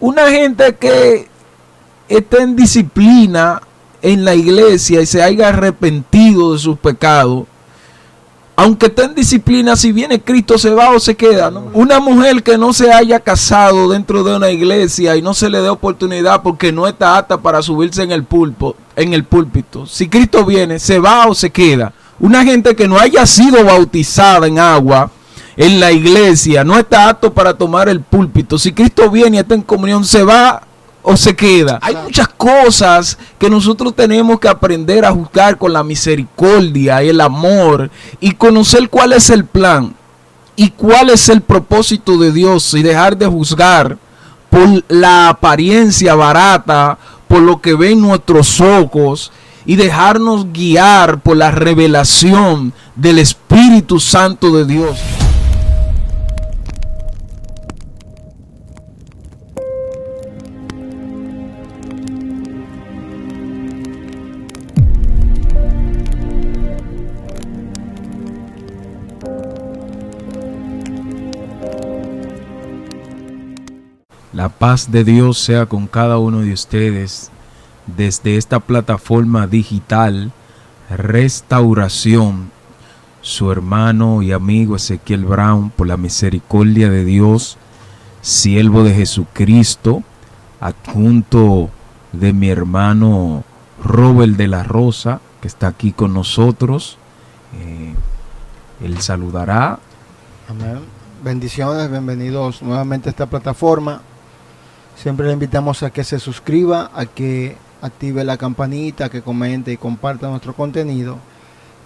Una gente que esté en disciplina en la iglesia y se haya arrepentido de sus pecados, aunque esté en disciplina, si viene Cristo se va o se queda, ¿no? Una mujer que no se haya casado dentro de una iglesia y no se le dé oportunidad porque no está apta para subirse en el púlpito, si Cristo viene, se va o se queda. Una gente que no haya sido bautizada en agua en la iglesia, no está apto para tomar el púlpito, si Cristo viene y está en comunión, se va o se queda. Hay muchas cosas que nosotros tenemos que aprender a juzgar con la misericordia y el amor y conocer cuál es el plan y cuál es el propósito de Dios y dejar de juzgar por la apariencia barata, por lo que ven nuestros ojos y dejarnos guiar por la revelación del Espíritu Santo de Dios. La paz de Dios sea con cada uno de ustedes desde esta plataforma digital Restauración. Su hermano y amigo Ezequiel Brown, por la misericordia de Dios, siervo de Jesucristo, adjunto de mi hermano Robert de la Rosa, que está aquí con nosotros. Él saludará. Amén. Bendiciones, bienvenidos nuevamente a esta plataforma. Siempre le invitamos a que se suscriba, a que active la campanita, a que comente y comparta nuestro contenido.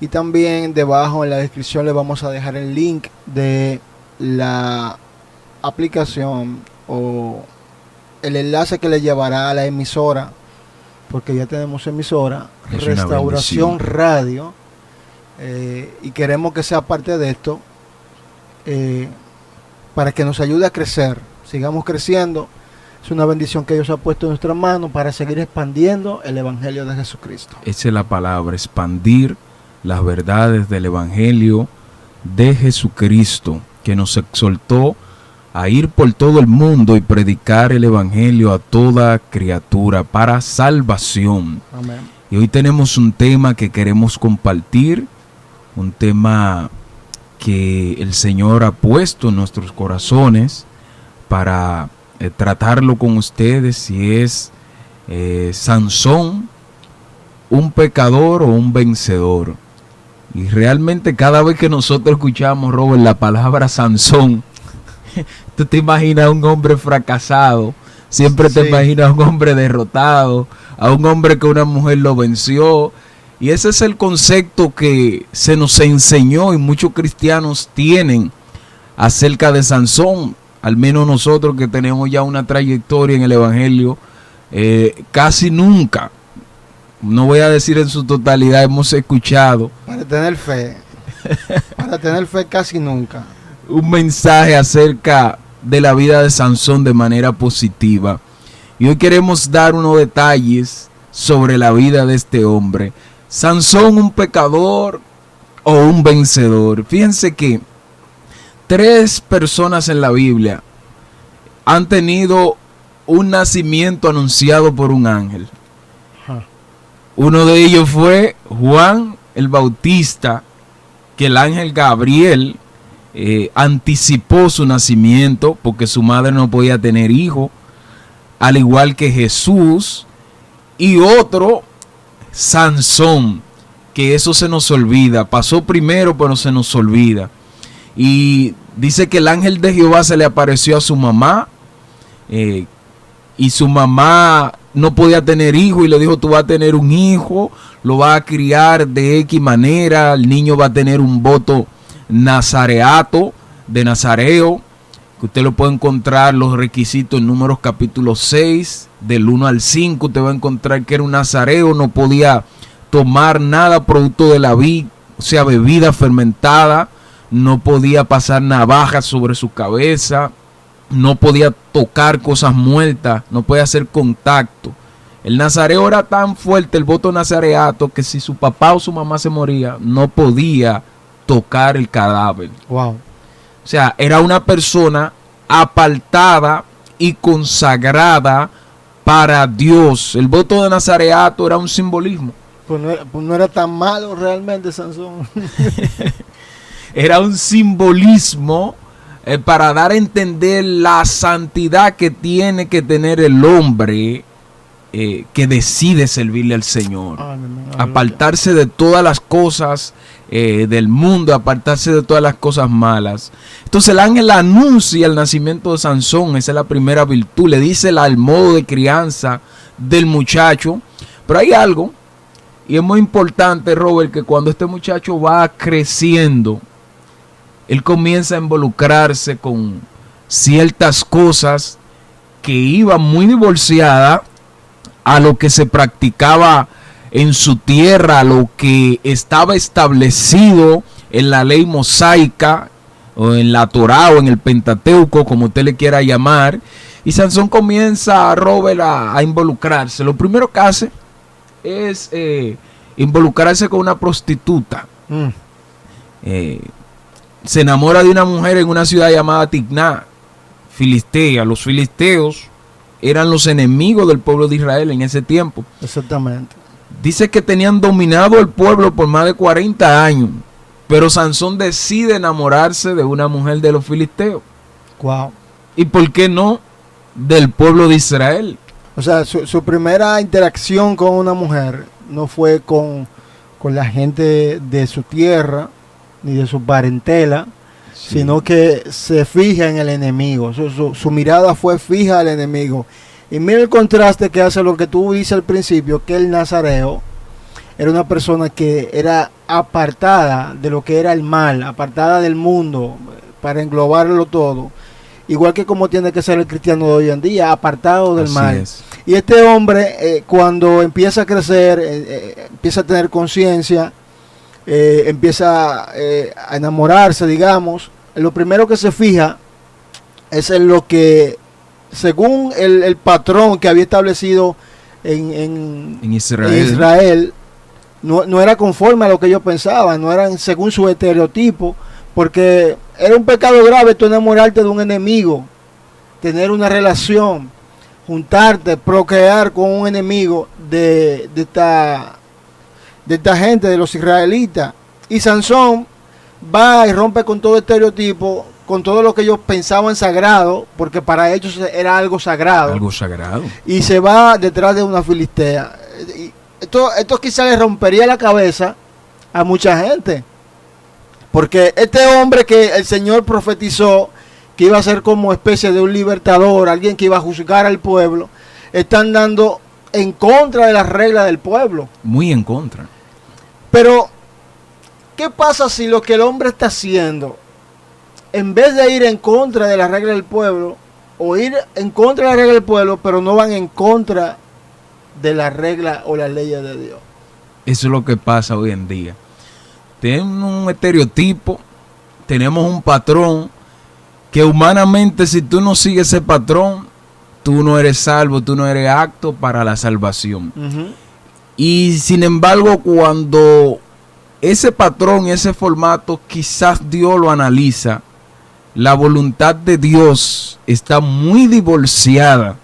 Y también debajo en la descripción le vamos a dejar el link de la aplicación o el enlace que le llevará a la emisora, porque ya tenemos emisora, Restauración Radio, y queremos que sea parte de esto, para que nos ayude a crecer, sigamos creciendo. Es una bendición que Dios ha puesto en nuestras manos para seguir expandiendo el Evangelio de Jesucristo. Esa es la palabra, expandir las verdades del Evangelio de Jesucristo, que nos exhortó a ir por todo el mundo y predicar el Evangelio a toda criatura para salvación. Amén. Y hoy tenemos un tema que queremos compartir, un tema que el Señor ha puesto en nuestros corazones para tratarlo con ustedes, y es Sansón, un pecador o un vencedor. Y realmente cada vez que nosotros escuchamos, Robert, la palabra Sansón, tú te imaginas a un hombre fracasado, siempre te imaginas a un hombre derrotado, a un hombre que una mujer lo venció. Y ese es el concepto que se nos enseñó y muchos cristianos tienen acerca de Sansón. Al menos nosotros que tenemos ya una trayectoria en el Evangelio, casi nunca, no voy a decir en su totalidad, hemos escuchado para tener fe casi nunca un mensaje acerca de la vida de Sansón de manera positiva. Y hoy queremos dar unos detalles sobre la vida de este hombre. Sansón, un pecador o un vencedor. Fíjense que 3 personas en la Biblia han tenido un nacimiento anunciado por un ángel. Uno de ellos fue Juan el Bautista, que el ángel Gabriel anticipó su nacimiento porque su madre no podía tener hijo, al igual que Jesús. Y otro, Sansón, que eso se nos olvida, pasó primero pero se nos olvida. Y dice que el ángel de Jehová se le apareció a su mamá, y su mamá no podía tener hijo y le dijo: tú vas a tener un hijo, lo vas a criar de X manera, el niño va a tener un voto nazareato, de nazareo, que usted lo puede encontrar los requisitos en Números capítulo 6, del 1 al 5, usted va a encontrar que era un nazareo, no podía tomar nada producto de la vid, o sea, bebida fermentada, no podía pasar navajas sobre su cabeza, no podía tocar cosas muertas, no podía hacer contacto. El nazareo era tan fuerte, el voto nazareato, que si su papá o su mamá se moría, no podía tocar el cadáver. Wow. O sea, era una persona apartada y consagrada para Dios. El voto de nazareato era un simbolismo. Pues no era tan malo realmente Sansón. Era un simbolismo para dar a entender la santidad que tiene que tener el hombre que decide servirle al Señor. Apartarse de todas las cosas del mundo, apartarse de todas las cosas malas. Entonces el ángel anuncia el nacimiento de Sansón. Esa es la primera virtud. Le dice el modo de crianza del muchacho. Pero hay algo, y es muy importante, Robert, que cuando este muchacho va creciendo, él comienza a involucrarse con ciertas cosas que iban muy divorciadas a lo que se practicaba en su tierra, a lo que estaba establecido en la ley mosaica, o en la Torá, o en el Pentateuco, como usted le quiera llamar. Y Sansón comienza, Robert, a involucrarse. Lo primero que hace es involucrarse con una prostituta. Se enamora de una mujer en una ciudad llamada Tigná, Filistea. Los filisteos eran los enemigos del pueblo de Israel en ese tiempo. Exactamente. Dice que tenían dominado el pueblo por más de 40 años. Pero Sansón decide enamorarse de una mujer de los filisteos. Wow. ¿Y por qué no del pueblo de Israel? O sea, su primera interacción con una mujer no fue con la gente de su tierra, ni de su parentela, sí, sino que se fija en el enemigo. Su mirada fue fija al enemigo. Y mira el contraste que hace lo que tú dices al principio, que el nazareo era una persona que era apartada de lo que era el mal, apartada del mundo, para englobarlo todo. Igual que como tiene que ser el cristiano de hoy en día, apartado del mal. Es. Y este hombre, cuando empieza a crecer, empieza a tener conciencia, empieza a enamorarse, digamos, lo primero que se fija es en lo que, según el patrón que había establecido en Israel, no era conforme a lo que ellos pensaban, no eran según su estereotipo, porque era un pecado grave tú enamorarte de un enemigo, tener una relación, juntarte, procrear con un enemigo de esta gente, de los israelitas. Y Sansón va y rompe con todo estereotipo, con todo lo que ellos pensaban sagrado, porque para ellos era algo sagrado. Algo sagrado. Y se va detrás de una filistea. Esto quizá le rompería la cabeza a mucha gente, porque este hombre que el Señor profetizó que iba a ser como especie de un libertador, alguien que iba a juzgar al pueblo, están dando en contra de las reglas del pueblo. Muy en contra. Pero, ¿qué pasa si lo que el hombre está haciendo, en vez de ir en contra de las reglas del pueblo, o ir en contra de las reglas del pueblo, pero no van en contra de la regla o las leyes de Dios? Eso es lo que pasa hoy en día. Tenemos un estereotipo, tenemos un patrón, que humanamente si tú no sigues ese patrón, tú no eres salvo, tú no eres apto para la salvación. Y sin embargo, cuando ese patrón, ese formato, quizás Dios lo analiza, la voluntad de Dios está muy divorciada.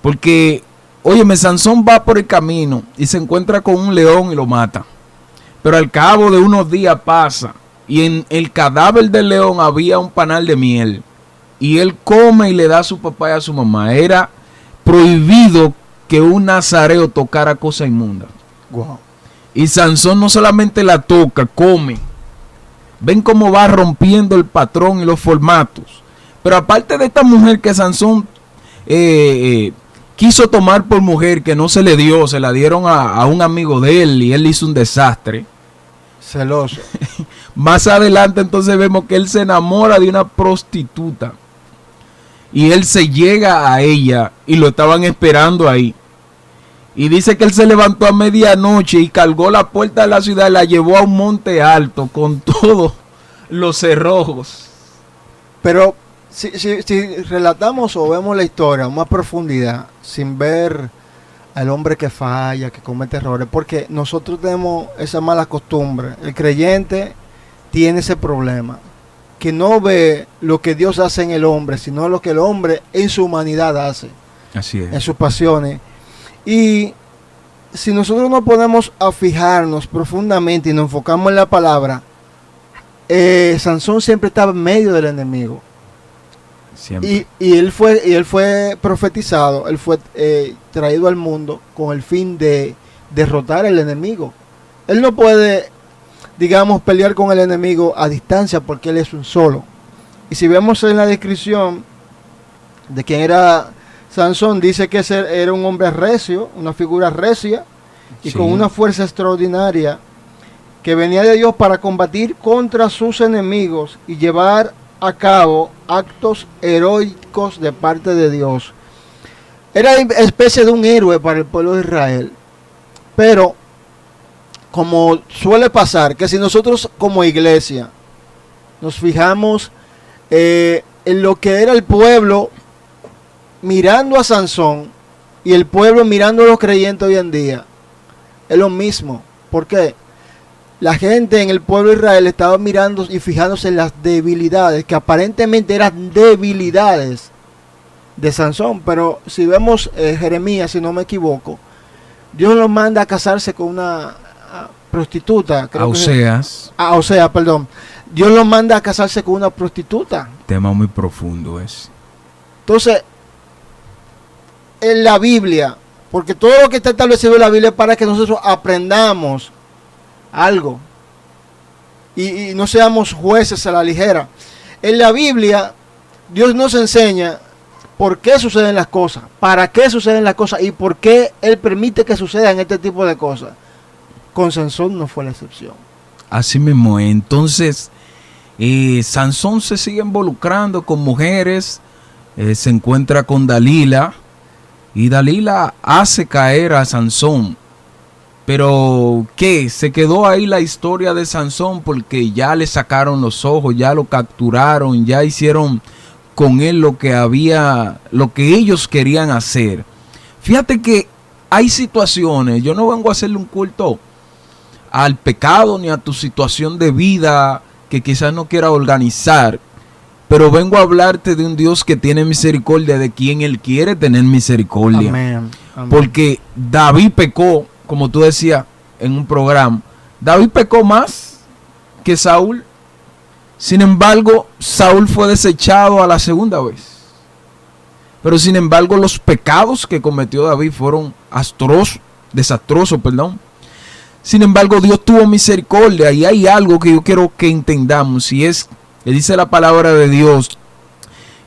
Porque, óyeme, Sansón va por el camino y se encuentra con un león y lo mata. Pero al cabo de unos días pasa y en el cadáver del león había un panal de miel. Y él come y le da a su papá y a su mamá. Era prohibido que un nazareo tocara cosa inmunda. Wow. Y Sansón no solamente la toca, come. Ven cómo va rompiendo el patrón y los formatos. Pero aparte de esta mujer que Sansón quiso tomar por mujer, que no se le dio, se la dieron a un amigo de él y él hizo un desastre. Celoso. Más adelante entonces vemos que él se enamora de una prostituta. Y él se llega a ella y lo estaban esperando ahí. Y dice que él se levantó a medianoche y cargó la puerta de la ciudad y la llevó a un monte alto con todos los cerrojos. Pero si relatamos o vemos la historia a más profundidad, sin ver al hombre que falla, que comete errores, porque nosotros tenemos esa mala costumbre. El creyente tiene ese problema que no ve lo que Dios hace en el hombre, sino lo que el hombre en su humanidad hace. Así es. En sus pasiones. Y si nosotros nos ponemos a fijarnos profundamente y nos enfocamos en la palabra, Sansón siempre estaba en medio del enemigo. Siempre. Y él fue profetizado, él fue traído al mundo con el fin de derrotar al enemigo. Él no puede, digamos, pelear con el enemigo a distancia porque él es un solo. Y si vemos en la descripción de quién era Sansón, dice que era un hombre recio, una figura recia y Sí. con una fuerza extraordinaria que venía de Dios para combatir contra sus enemigos y llevar a cabo actos heroicos de parte de Dios. Era especie de un héroe para el pueblo de Israel. Pero, como suele pasar, que si nosotros como iglesia nos fijamos en lo que era el pueblo mirando a Sansón y el pueblo mirando a los creyentes hoy en día, es lo mismo. ¿Por qué? La gente en el pueblo de Israel estaba mirando y fijándose en las debilidades, que aparentemente eran debilidades de Sansón. Pero si vemos Jeremías, si no me equivoco, Dios lo manda a casarse con una prostituta. A Oseas. Perdón. Dios lo manda a casarse con una prostituta. Tema muy profundo es. Entonces, en la Biblia, porque todo lo que está establecido en la Biblia es para que nosotros aprendamos algo y no seamos jueces a la ligera. En la Biblia Dios nos enseña por qué suceden las cosas, para qué suceden las cosas y por qué Él permite que sucedan este tipo de cosas. Con Sansón no fue la excepción. Así mismo, entonces Sansón se sigue involucrando con mujeres, se encuentra con Dalila y Dalila hace caer a Sansón. Pero, ¿qué? Se quedó ahí la historia de Sansón porque ya le sacaron los ojos, ya lo capturaron, ya hicieron con él lo que ellos querían hacer. Fíjate que hay situaciones, yo no vengo a hacerle un culto al pecado ni a tu situación de vida que quizás no quiera organizar, pero vengo a hablarte de un Dios que tiene misericordia de quien Él quiere tener misericordia. Amén. Amén. Porque David pecó, como tú decías en un programa, David pecó más que Saúl. Sin embargo, Saúl fue desechado a la segunda vez. Pero sin embargo, los pecados que cometió David fueron desastrosos. Sin embargo, Dios tuvo misericordia y hay algo que yo quiero que entendamos y es, le dice la palabra de Dios,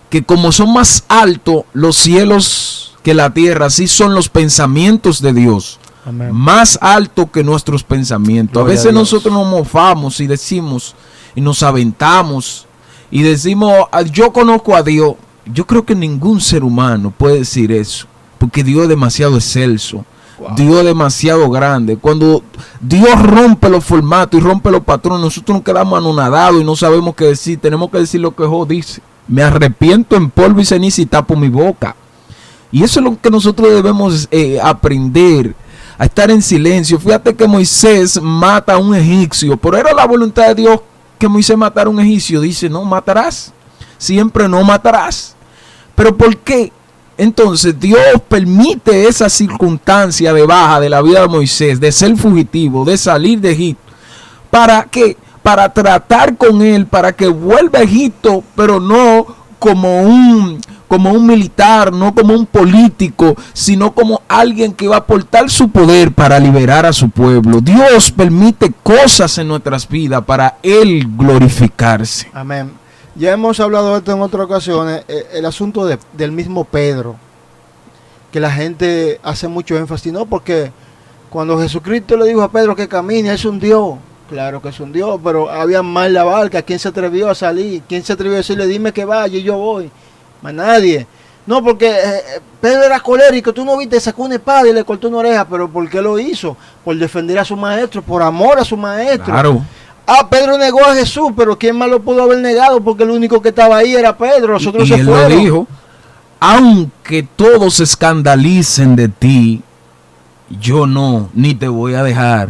que como son más altos los cielos que la tierra, así son los pensamientos de Dios. Amén. Más alto que nuestros pensamientos. Gloria A veces a Dios. nosotros nos mofamos y decimos y nos aventamos y decimos, yo conozco a Dios. Yo creo que ningún ser humano puede decir eso, porque Dios es demasiado excelso. Wow. Dios es demasiado grande. Cuando Dios rompe los formatos y rompe los patrones, nosotros nos quedamos anonadados y no sabemos qué decir. Tenemos que decir lo que Job dice: me arrepiento en polvo y ceniza y tapo mi boca. Y eso es lo que nosotros debemos aprender, a estar en silencio. Fíjate que Moisés mata a un egipcio, pero era la voluntad de Dios que Moisés matara a un egipcio. Dice, no matarás, siempre no matarás. ¿Pero por qué? Entonces Dios permite esa circunstancia de baja de la vida de Moisés, de ser fugitivo, de salir de Egipto. ¿Para qué? Para tratar con él, para que vuelva a Egipto, pero no como un militar, no como un político, sino como alguien que va a aportar su poder para liberar a su pueblo. Dios permite cosas en nuestras vidas para Él glorificarse. Amén. Ya hemos hablado de esto en otras ocasiones, el asunto del mismo Pedro, que la gente hace mucho énfasis, ¿no? Porque cuando Jesucristo le dijo a Pedro que camine, es un Dios. Claro que es un Dios, pero había más en la barca. ¿Quién se atrevió a salir? ¿Quién se atrevió a decirle, dime que vaya y yo voy? Más nadie. No, porque Pedro era colérico, tú no viste, sacó una espada y le cortó una oreja, pero ¿por qué lo hizo? Por defender a su maestro, por amor a su maestro. Claro. Pedro negó a Jesús, pero ¿quién más lo pudo haber negado? Porque el único que estaba ahí era Pedro, los otros y se él fueron. Lo dijo, aunque todos se escandalicen de ti, yo no, ni te voy a dejar.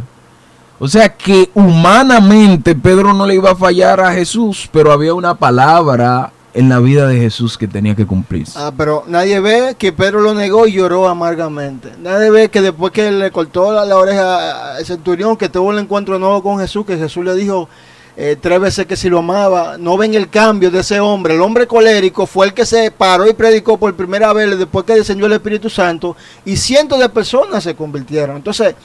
O sea que humanamente Pedro no le iba a fallar a Jesús, pero había una palabra en la vida de Jesús que tenía que cumplirse. Pero nadie ve que Pedro lo negó y lloró amargamente. Nadie ve que después que le cortó la oreja al centurión, que tuvo el encuentro nuevo con Jesús, que Jesús le dijo 3 veces que si lo amaba. No ven el cambio de ese hombre. El hombre colérico fue el que se paró y predicó por primera vez después que descendió el Espíritu Santo, y cientos de personas se convirtieron. Entonces,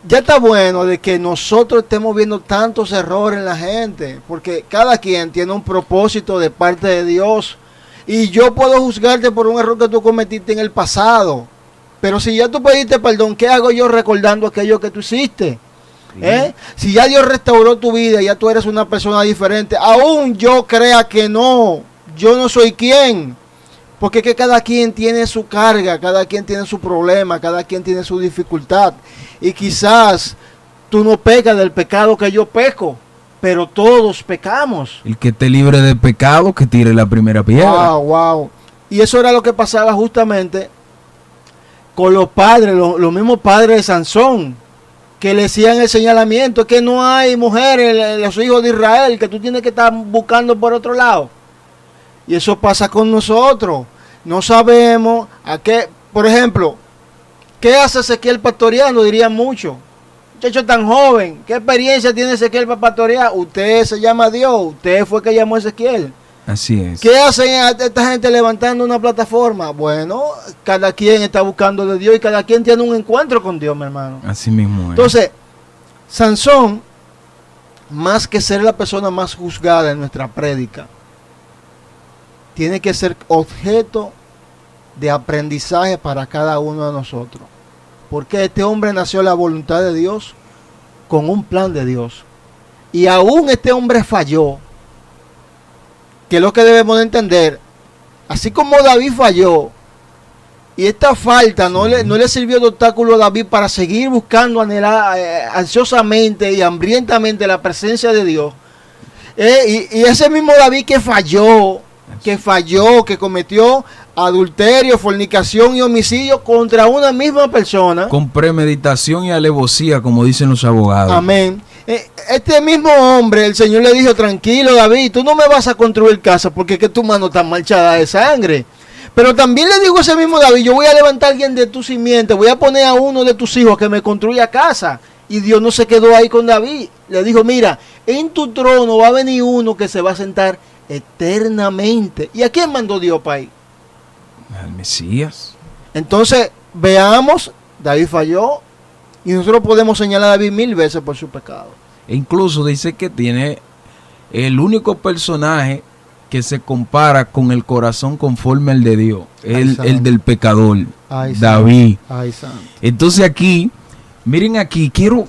ya está bueno de que nosotros estemos viendo tantos errores en la gente, porque cada quien tiene un propósito de parte de Dios, y yo puedo juzgarte por un error que tú cometiste en el pasado, pero si ya tú pediste perdón, ¿qué hago yo recordando aquello que tú hiciste? Si ya Dios restauró tu vida, ya tú eres una persona diferente, aún yo crea que no, yo no soy quien. Porque es que cada quien tiene su carga, cada quien tiene su problema, cada quien tiene su dificultad. Y quizás tú no pecas del pecado que yo peco, pero todos pecamos. El que esté libre de pecado, que tire la primera piedra. Wow. Y eso era lo que pasaba justamente con los padres, los mismos padres de Sansón, que le hacían el señalamiento que no hay mujeres en los hijos de Israel, que tú tienes que estar buscando por otro lado. Y eso pasa con nosotros. No sabemos a qué, por ejemplo, ¿qué hace Ezequiel pastoreando? Dirían muchos. Muchacho tan joven, ¿qué experiencia tiene Ezequiel para pastorear? Usted se llama Dios, usted fue el que llamó a Ezequiel. Así es. ¿Qué hacen esta gente levantando una plataforma? Bueno, cada quien está buscando de Dios y cada quien tiene un encuentro con Dios, mi hermano. Así mismo es. Entonces, Sansón, más que ser la persona más juzgada en nuestra prédica, tiene que ser objeto de aprendizaje para cada uno de nosotros. Porque este hombre nació a la voluntad de Dios, con un plan de Dios. Y aún este hombre falló, que es lo que debemos de entender. Así como David falló, y esta falta no le sirvió de obstáculo a David para seguir buscando, anhelar ansiosamente y hambrientamente la presencia de Dios. Y ese mismo David que falló, que cometió adulterio, fornicación y homicidio contra una misma persona. Con premeditación y alevosía, como dicen los abogados. Amén. Este mismo hombre, el Señor le dijo: tranquilo, David, tú no me vas a construir casa porque es que tu mano está manchada de sangre. Pero también le dijo ese mismo David: yo voy a levantar a alguien de tu simiente, voy a poner a uno de tus hijos que me construya casa. Y Dios no se quedó ahí con David. Le dijo: mira, en tu trono va a venir uno que se va a sentar eternamente. ¿Y a quién mandó Dios para ahí? Al Mesías. Entonces, veamos, David falló y nosotros podemos señalar a David 1000 veces por su pecado. E incluso dice que tiene el único personaje que se compara con el corazón conforme al de Dios, el del pecador, David. Entonces aquí, miren aquí, quiero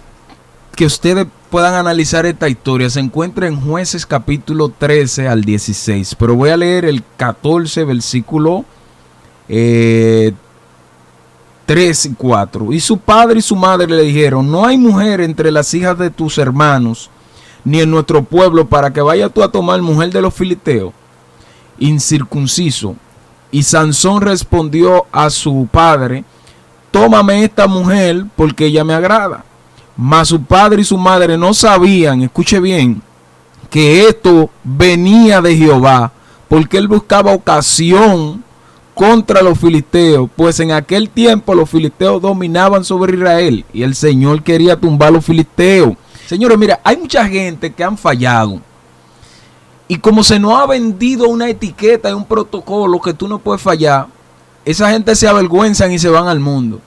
que ustedes puedan analizar esta historia. Se encuentra en Jueces capítulo 13 al 16, pero voy a leer el 14 versículo 3 y 4. Y su padre y su madre le dijeron: no hay mujer entre las hijas de tus hermanos, ni en nuestro pueblo, para que vayas tú a tomar mujer de los filisteos, incircunciso. Y Sansón respondió a su padre: tómame esta mujer, porque ella me agrada. Mas su padre y su madre no sabían, escuche bien, que esto venía de Jehová, porque él buscaba ocasión contra los filisteos, pues en aquel tiempo los filisteos dominaban sobre Israel y el Señor quería tumbar a los filisteos. Señores, mira, hay mucha gente que han fallado, y como se nos ha vendido una etiqueta y un protocolo que tú no puedes fallar, esa gente se avergüenzan y se van al mundo.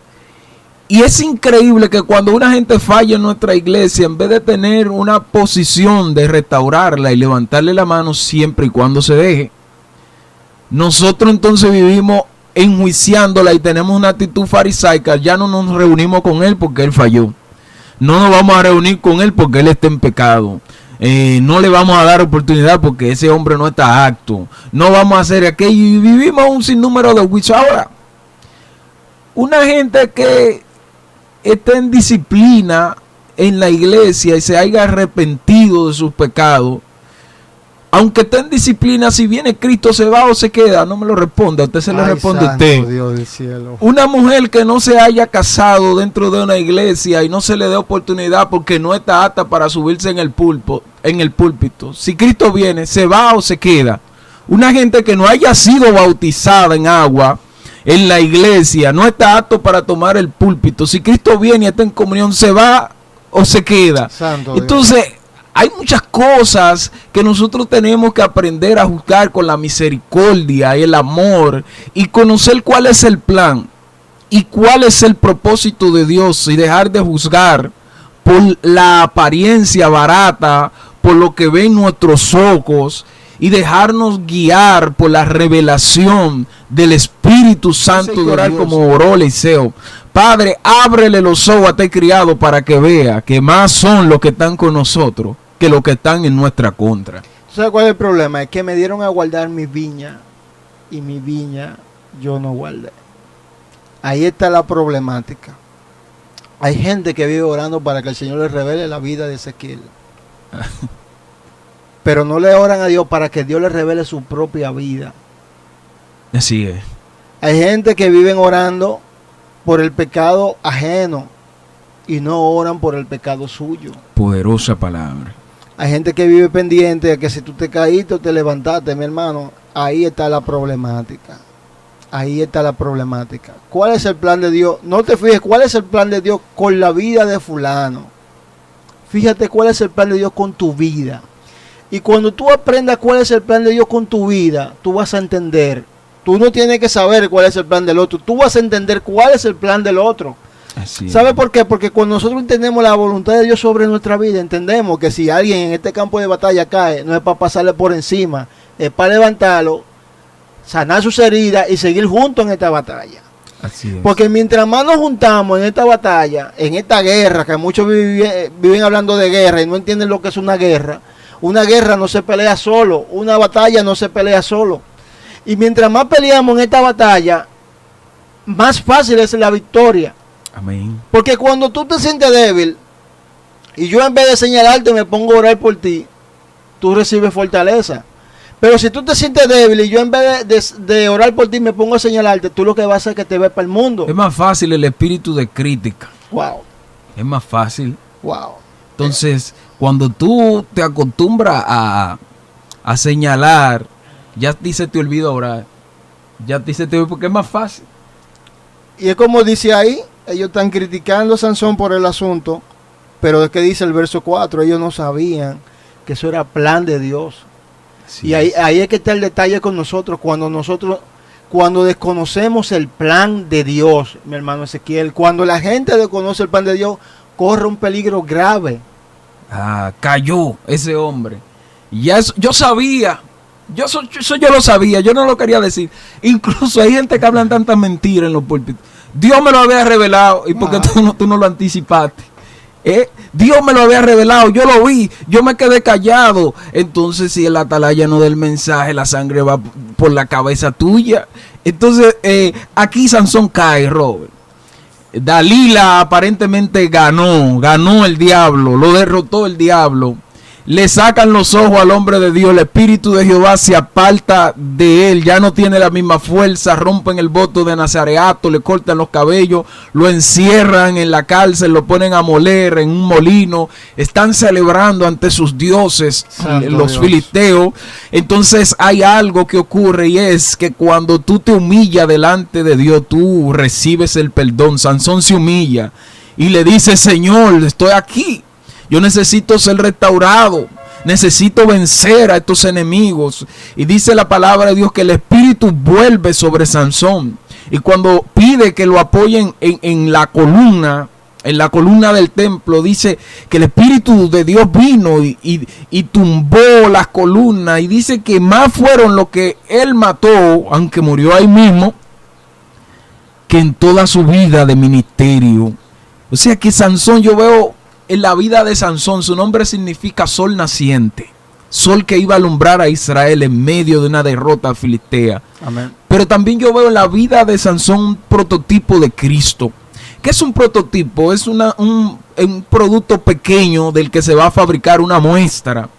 Y es increíble que cuando una gente falla en nuestra iglesia, en vez de tener una posición de restaurarla y levantarle la mano siempre y cuando se deje, nosotros entonces vivimos enjuiciándola y tenemos una actitud farisaica. Ya no nos reunimos con él porque él falló. No nos vamos a reunir con él porque él está en pecado. No le vamos a dar oportunidad porque ese hombre no está apto. No vamos a hacer aquello, y vivimos un sinnúmero de juicios. Ahora, una gente que esté en disciplina en la iglesia y se haya arrepentido de sus pecados, aunque esté en disciplina, si viene Cristo, ¿se va o se queda? No me lo responda, usted se lo responde a usted. Dios del cielo. Una mujer que no se haya casado dentro de una iglesia y no se le dé oportunidad porque no está apta para subirse en el púlpito, si Cristo viene, ¿se va o se queda? Una gente que no haya sido bautizada en agua en la iglesia, no está apto para tomar el púlpito, si Cristo viene y está en comunión, ¿se va o se queda? Santo Entonces, hay muchas cosas que nosotros tenemos que aprender a juzgar con la misericordia y el amor y conocer cuál es el plan y cuál es el propósito de Dios y dejar de juzgar por la apariencia barata, por lo que ven nuestros ojos y dejarnos guiar por la revelación del Espíritu Santo de orar como oró Eliseo. Padre, ábrele los ojos a este criado para que vea que más son los que están con nosotros que los que están en nuestra contra. ¿Sabes cuál es el problema? Es que me dieron a guardar mi viña y mi viña yo no guardé. Ahí está la problemática. Hay gente que vive orando para que el Señor le revele la vida de Ezequiel. Pero no le oran a Dios para que Dios le revele su propia vida. Así es. Hay gente que vive orando por el pecado ajeno y no oran por el pecado suyo. Poderosa palabra. Hay gente que vive pendiente de que si tú te caíste o te levantaste, mi hermano, ahí está la problemática. Ahí está la problemática. ¿Cuál es el plan de Dios? No te fijes, ¿cuál es el plan de Dios con la vida de fulano? Fíjate cuál es el plan de Dios con tu vida. Y cuando tú aprendas cuál es el plan de Dios con tu vida, tú vas a entender. Tú no tienes que saber cuál es el plan del otro. Tú vas a entender cuál es el plan del otro. ¿Sabe por qué? Porque cuando nosotros entendemos la voluntad de Dios sobre nuestra vida, entendemos que si alguien en este campo de batalla cae, no es para pasarle por encima, es para levantarlo, sanar sus heridas y seguir juntos en esta batalla. Así es. Porque mientras más nos juntamos en esta batalla, en esta guerra, que muchos viven hablando de guerra y no entienden lo que es una guerra no se pelea solo, una batalla no se pelea solo. Y mientras más peleamos en esta batalla, más fácil es la victoria. Amén. Porque cuando tú te sientes débil y yo en vez de señalarte me pongo a orar por ti, tú recibes fortaleza. Pero si tú te sientes débil y yo en vez de orar por ti me pongo a señalarte, tú lo que vas a hacer es que te ves para el mundo. Es más fácil el espíritu de crítica. Wow. Es más fácil. Wow. Entonces, cuando tú te acostumbras a señalar, ya a ti se te olvida orar. Ya a ti se te olvida porque es más fácil. Y es como dice ahí, ellos están criticando a Sansón por el asunto, pero es que dice el verso 4, ellos no sabían que eso era plan de Dios. Sí, y ahí es que está el detalle con nosotros, cuando desconocemos el plan de Dios, mi hermano Ezequiel, cuando la gente desconoce el plan de Dios, corre un peligro grave. Cayó ese hombre. Y eso, yo sabía, eso yo lo sabía, yo no lo quería decir. Incluso hay gente que hablan tantas mentiras en los púlpitos. Dios me lo había revelado, y porque tú no lo anticipaste. Dios me lo había revelado, yo lo vi, yo me quedé callado. Entonces, si el atalaya no da el mensaje, la sangre va por la cabeza tuya. Entonces, aquí Sansón cae, Robert. Dalila aparentemente ganó el diablo, lo derrotó el diablo. Le sacan los ojos al hombre de Dios, el espíritu de Jehová se aparta de él, ya no tiene la misma fuerza, rompen el voto de nazareato, le cortan los cabellos, lo encierran en la cárcel, lo ponen a moler en un molino, están celebrando ante sus dioses, los filisteos. Entonces hay algo que ocurre y es que cuando tú te humillas delante de Dios, tú recibes el perdón. Sansón se humilla y le dice: Señor, estoy aquí. Yo necesito ser restaurado, necesito vencer a estos enemigos. Y dice la palabra de Dios que el espíritu vuelve sobre Sansón. Y cuando pide que lo apoyen en la columna del templo, dice que el espíritu de Dios vino y tumbó las columnas. Y dice que más fueron los que él mató, aunque murió ahí mismo, que en toda su vida de ministerio. O sea que Sansón, yo veo en la vida de Sansón, su nombre significa sol naciente, sol que iba a alumbrar a Israel en medio de una derrota filistea. Amén. Pero también yo veo en la vida de Sansón un prototipo de Cristo. ¿Qué es un prototipo? Es un producto pequeño del que se va a fabricar una muestra.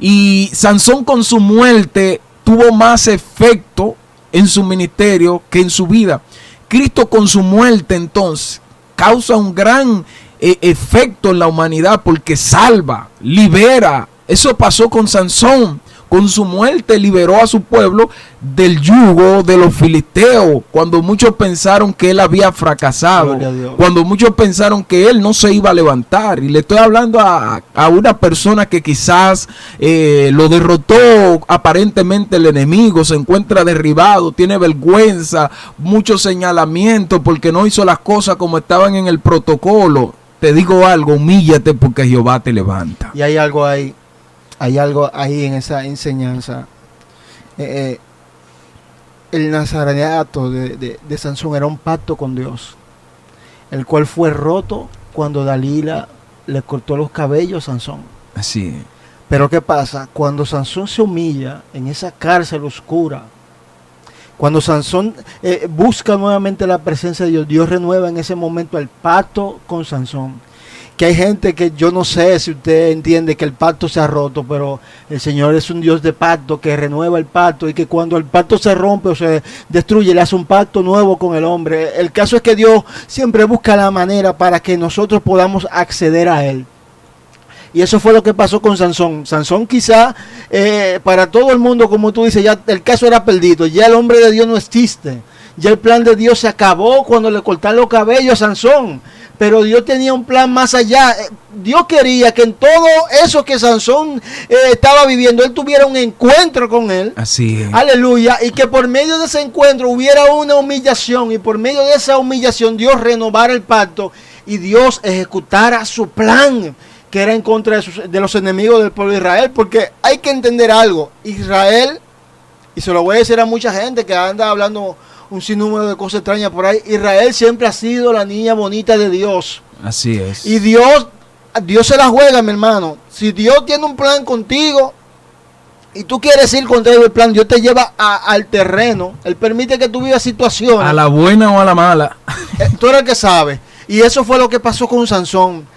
Y Sansón con su muerte tuvo más efecto en su ministerio que en su vida. Cristo con su muerte entonces causa un gran efecto en la humanidad porque salva, libera. Eso pasó con Sansón. Con su muerte liberó a su pueblo del yugo de los filisteos, cuando muchos pensaron que él había fracasado, cuando muchos pensaron que él no se iba a levantar. Y le estoy hablando a una persona que quizás lo derrotó aparentemente el enemigo, se encuentra derribado, tiene vergüenza, muchos señalamientos porque no hizo las cosas como estaban en el protocolo. Te digo algo, humíllate porque Jehová te levanta. Y hay algo ahí. Hay algo ahí en esa enseñanza. El nazarenato de Sansón era un pacto con Dios, el cual fue roto cuando Dalila le cortó los cabellos a Sansón. Así es. Pero ¿qué pasa? Cuando Sansón se humilla en esa cárcel oscura, cuando Sansón busca nuevamente la presencia de Dios, Dios renueva en ese momento el pacto con Sansón. Que hay gente que yo no sé si usted entiende que el pacto se ha roto, pero el Señor es un Dios de pacto que renueva el pacto y que cuando el pacto se rompe o se destruye, le hace un pacto nuevo con el hombre. El caso es que Dios siempre busca la manera para que nosotros podamos acceder a Él. Y eso fue lo que pasó con Sansón. Sansón quizá para todo el mundo, como tú dices, ya el caso era perdido. Ya el hombre de Dios no existe. Ya el plan de Dios se acabó cuando le cortaron los cabellos a Sansón. Pero Dios tenía un plan más allá. Dios quería que en todo eso que Sansón estaba viviendo, él tuviera un encuentro con él. Así es. Aleluya. Y que por medio de ese encuentro hubiera una humillación. Y por medio de esa humillación Dios renovara el pacto. Y Dios ejecutara su plan, que era en contra de los enemigos del pueblo de Israel. Porque hay que entender algo. Israel, y se lo voy a decir a mucha gente que anda hablando un sinnúmero de cosas extrañas por ahí, Israel siempre ha sido la niña bonita de Dios. Así es. Y Dios se la juega, mi hermano. Si Dios tiene un plan contigo y tú quieres ir contra el plan, Dios te lleva al terreno. Él permite que tú vivas situaciones. A la buena o a la mala. Tú eres el que sabe. Y eso fue lo que pasó con Sansón.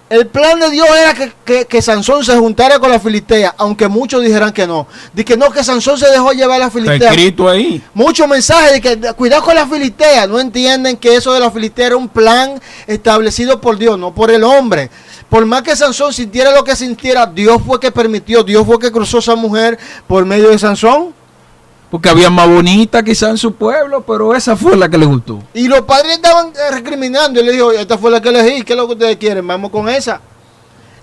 El plan de Dios era que Sansón se juntara con la Filistea, aunque muchos dijeran que no. De que no, que Sansón se dejó llevar a la Filistea. Está escrito ahí. Muchos mensajes de que cuidado con la Filistea. No entienden que eso de la Filistea era un plan establecido por Dios, no por el hombre. Por más que Sansón sintiera lo que sintiera, Dios fue que permitió, Dios fue que cruzó a esa mujer por medio de Sansón. Porque había más bonita quizá en su pueblo, pero esa fue la que le gustó. Y los padres estaban recriminando y le dijo, esta fue la que elegí, ¿qué es lo que ustedes quieren? Vamos con esa.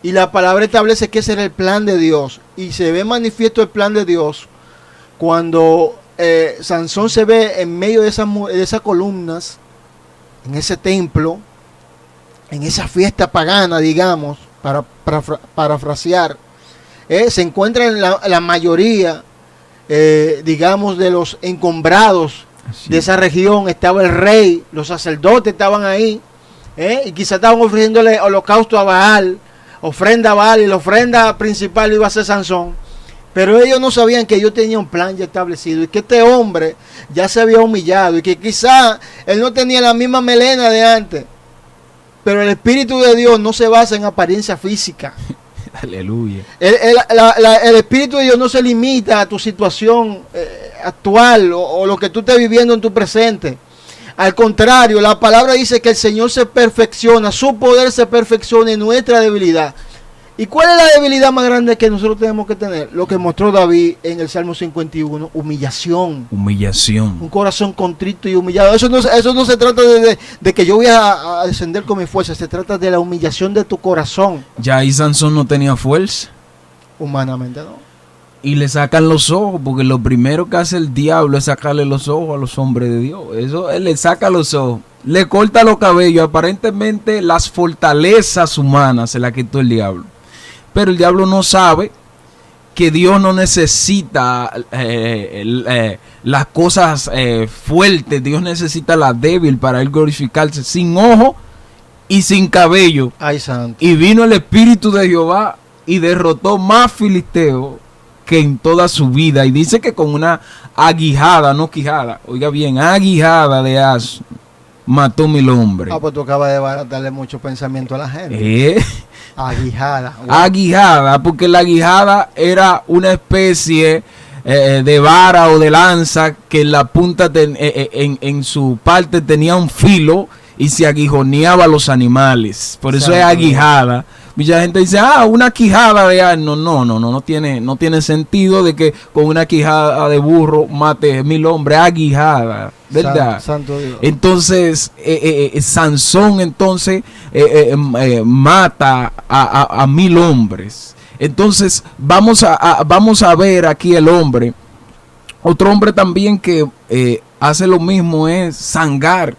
Y la palabra establece que ese era el plan de Dios. Y se ve manifiesto el plan de Dios cuando Sansón se ve en medio de esas columnas, en ese templo, en esa fiesta pagana, digamos, para parafrasear. Se encuentran la mayoría, digamos, de los encombrados de esa región. Estaba el rey, los sacerdotes estaban ahí, y quizás estaban ofreciéndole holocausto a Baal, ofrenda a Baal, y la ofrenda principal iba a ser Sansón. Pero ellos no sabían que Dios tenía un plan ya establecido y que este hombre ya se había humillado y que quizá él no tenía la misma melena de antes. Pero el Espíritu de Dios no se basa en apariencia física. Aleluya. El Espíritu de Dios no se limita a tu situación actual o lo que tú estés viviendo en tu presente. Al contrario, la palabra dice que el Señor se perfecciona, su poder se perfecciona en nuestra debilidad. ¿Y cuál es la debilidad más grande que nosotros tenemos que tener? Lo que mostró David en el Salmo 51, humillación. Humillación. Un corazón contrito y humillado. Eso no se trata de que yo voy a descender con mi fuerza, se trata de la humillación de tu corazón. Ya ahí Sansón no tenía fuerza. Humanamente no. Y le sacan los ojos, porque lo primero que hace el diablo es sacarle los ojos a los hombres de Dios. Eso, él le saca los ojos, le corta los cabellos. Aparentemente las fortalezas humanas se las quitó el diablo. Pero el diablo no sabe que Dios no necesita las cosas fuertes. Dios necesita la débil para él glorificarse, sin ojo y sin cabello. Ay, santo. Y vino el Espíritu de Jehová y derrotó más filisteos que en toda su vida. Y dice que con una aguijada, no quijada, oiga bien, aguijada de asno, mató 1000 hombres. Pues tú acabas de darle mucho pensamiento a la gente. Aguijada. Wow. Aguijada, porque la aguijada era una especie de vara o de lanza que en la punta en su parte tenía un filo y se aguijoneaba a los animales. Por eso es aguijada. Mucha gente dice, una quijada de asno. No tiene sentido de que con una quijada de burro mate 1000 hombres. Aguijada, ¿verdad? Santo Dios. Entonces, Sansón entonces mata a 1000 hombres. Entonces, vamos a ver aquí el hombre. Otro hombre también que hace lo mismo es Sangar.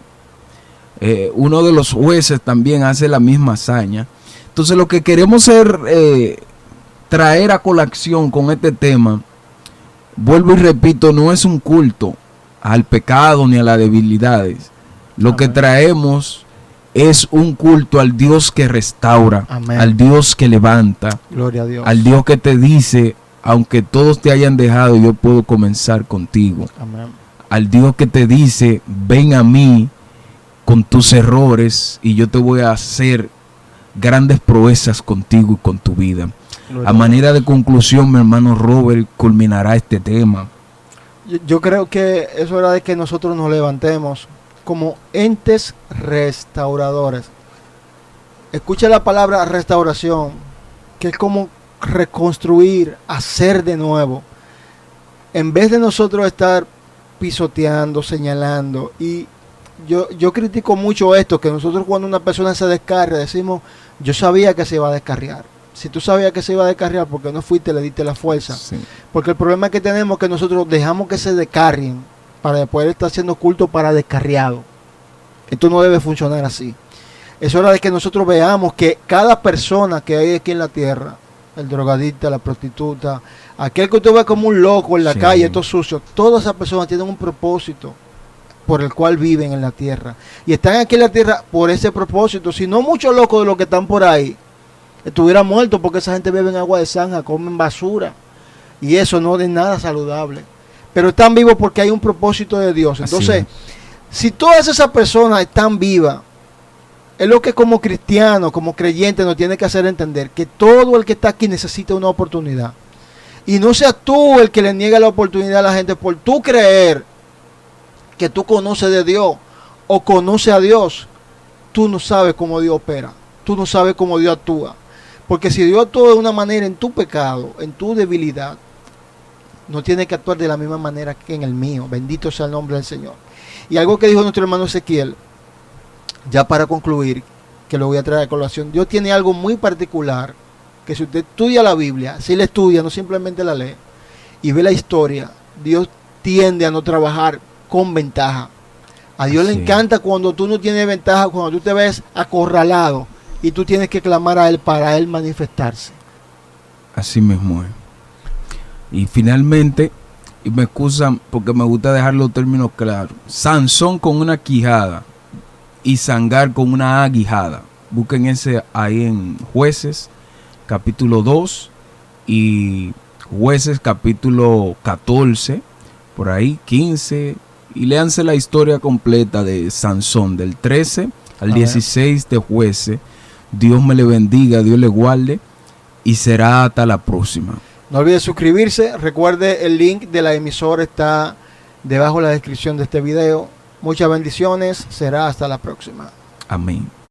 Uno de los jueces también hace la misma hazaña. Entonces lo que queremos es traer a colación con este tema, vuelvo y repito, no es un culto al pecado ni a las debilidades. Lo que traemos es un culto al Dios que restaura, al Dios que levanta, gloria a Dios, al Dios que te dice, aunque todos te hayan dejado, yo puedo comenzar contigo. Amén. Al Dios que te dice, ven a mí con tus errores y yo te voy a hacer grandes proezas contigo y con tu vida. A manera de conclusión, mi hermano Robert culminará este tema. Yo creo que es hora de que nosotros nos levantemos como entes restauradores. Escucha la palabra restauración, que es como reconstruir, hacer de nuevo. En vez de nosotros estar pisoteando, señalando, y yo critico mucho esto, que nosotros cuando una persona se descarria decimos, yo sabía que se iba a descarriar. Si tú sabías que se iba a descarriar, ¿por qué no fuiste y le diste la fuerza? Sí. Porque el problema que tenemos es que nosotros dejamos que se descarrien para después estar haciendo culto para descarriado. Esto no debe funcionar así. Es hora de que nosotros veamos que cada persona que hay aquí en la tierra, el drogadicta, la prostituta, aquel que usted ve como un loco en la calle, estos sucios, todas esas personas tienen un propósito por el cual viven en la tierra. Y están aquí en la tierra por ese propósito. Si no, muchos locos de los que están por ahí estuvieran muertos porque esa gente bebe agua de zanja, comen basura. Y eso no es nada saludable. Pero están vivos porque hay un propósito de Dios. Entonces, si todas esas personas están vivas, es lo que como cristiano, como creyente, nos tiene que hacer entender que todo el que está aquí necesita una oportunidad. Y no seas tú el que le niega la oportunidad a la gente por tú creer que tú conoces de Dios o conoces a Dios. Tú no sabes cómo Dios opera. Tú no sabes cómo Dios actúa. Porque si Dios actúa de una manera en tu pecado, en tu debilidad, no tiene que actuar de la misma manera que en el mío. Bendito sea el nombre del Señor. Y algo que dijo nuestro hermano Ezequiel, ya para concluir, que lo voy a traer a colación. Dios tiene algo muy particular, que si usted estudia la Biblia, si la estudia, no simplemente la lee, y ve la historia, Dios tiende a no trabajar con ventaja. A Dios le encanta cuando tú no tienes ventaja, cuando tú te ves acorralado y tú tienes que clamar a Él para Él manifestarse. Así mismo es. Y finalmente, y me excusan porque me gusta dejar los términos claros, Sansón con una quijada y Sangar con una aguijada. Busquen ese ahí en Jueces capítulo 2 y Jueces capítulo 14, por ahí 15, y léanse la historia completa de Sansón del 13 al 16 de Jueces. Dios me le bendiga, Dios le guarde y será hasta la próxima. No olvide suscribirse, recuerde el link de la emisora está debajo de la descripción de este video. Muchas bendiciones, será hasta la próxima. Amén.